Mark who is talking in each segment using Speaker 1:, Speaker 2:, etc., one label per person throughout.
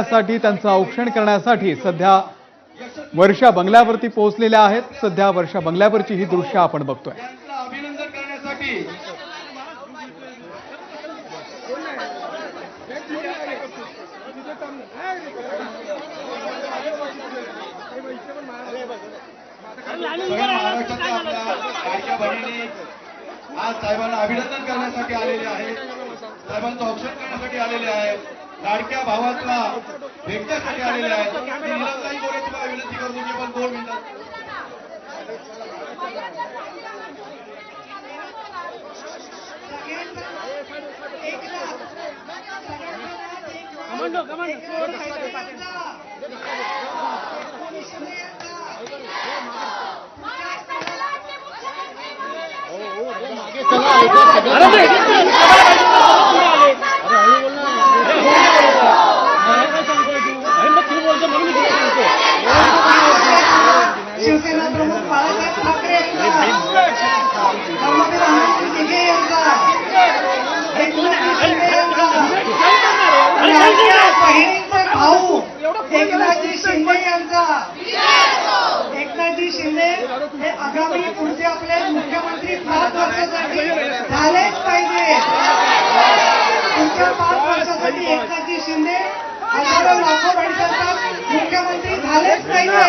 Speaker 1: साठी त्यांचं औक्षण करण्यासाठी सध्या वर्षा बंगल्यावरती पोहोचलेल्या आहेत। सध्या वर्षा बंगल्यावरची ही दृश्य आपण बघतोय।
Speaker 2: अभिनंदन करण्यासाठी महाराष्ट्रातल्या आपल्या लाडक्या बहिणी आज साहेबांना अभिनंदन करण्यासाठी आलेले आहेत, साहेबांचं औक्षण करण्यासाठी आलेले आहेत, लाडक्या भावातला भेटण्यासाठी आलेले आहेत। नीलमताई गोरे तुम्हाला विनंती करतो की आपण 2 मिनिटात
Speaker 3: शिवसेना प्रमुख बाळासाहेब ठाकरे बहिणींचा भाऊ एकनाथजी शिंदे यांचा एकनाथजी शिंदे हे आगामी पुढचे आपले मुख्यमंत्री 5 वर्षासाठी झालेच पाहिजे। पुढच्या 5 वर्षासाठी एकनाथजी शिंदे हजारो लाखो माणसांचा मुख्यमंत्री झालेच पाहिजे।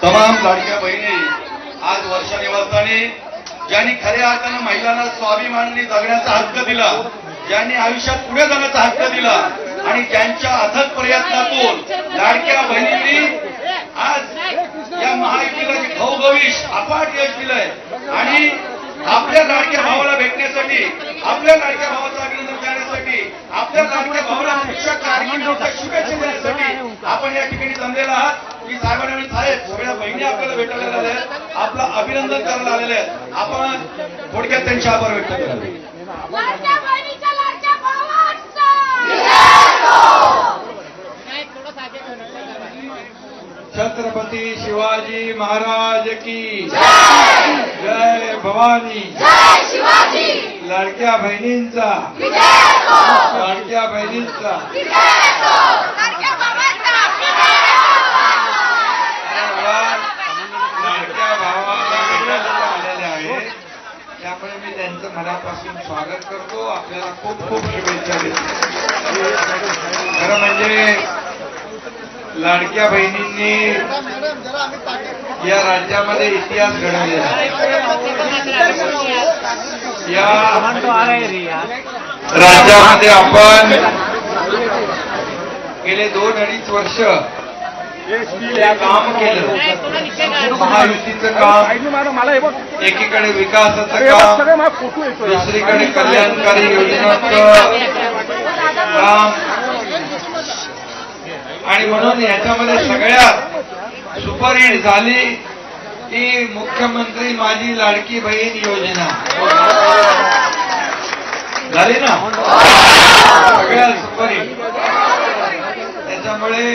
Speaker 2: तमाम लाडक्या बहिणी आज वर्षा निवासस्थानी ज्यांनी खऱ्या अर्थानं महिलांना स्वाभिमानाने जगण्याचा हक्क दिला, ज्यांनी आयुष्यात पुढे जाण्याचा हक्क दिला आणि ज्यांच्या अथक प्रयत्नातून लाडक्या बहिणींनी आज या महायुतीला घवघवीश अफाट यश दिलंय आणि आपल्या लाडक्या भावाला भेटण्यासाठी, आपल्या लाडक्या भावाचं अभिनंदन करण्यासाठी, आपल्या लाडक्या भावाला पुढच्या कारकिर्दीच्या शुभेच्छा देण्यासाठी आपण या ठिकाणी जमलेला आहात। की साहेबांनी साहेब सगळ्या बहिणी आपल्याला भेटायला आलेल्या आहेत, आपलं अभिनंदन करायला आलेले आहेत। आपण थोडक्यात त्यांचे आभार व्यक्त करू। छत्रपती शिवाजी महाराज की जय भवानी, लाडक्या बहिणींचा, लाडक्या बहिणींचा लाडक्या भावाला भेटायला आलेले आहेत, त्यामुळे मी त्यांचं मनापासून स्वागत करतो। आपल्याला खूप खूप शुभेच्छा देतो। खरं म्हणजे लाडक्या बहिणींनी या राज्यामध्ये इतिहास घडवलेला आहे। या राज्यामध्ये आपण गेले 2-2.5 वर्ष काम केलं। महायुतीचं काम, एकीकडे विकासाचं काम, दुसरीकडे कल्याणकारी योजनांचं काम, आणि म्हणून याच्यामध्ये सगळ्यात सुपरहिट झाली ती मुख्यमंत्री माझी लाडकी बहीण योजना झाली ना, सगळ्यात सुपरहिट। त्याच्यामुळे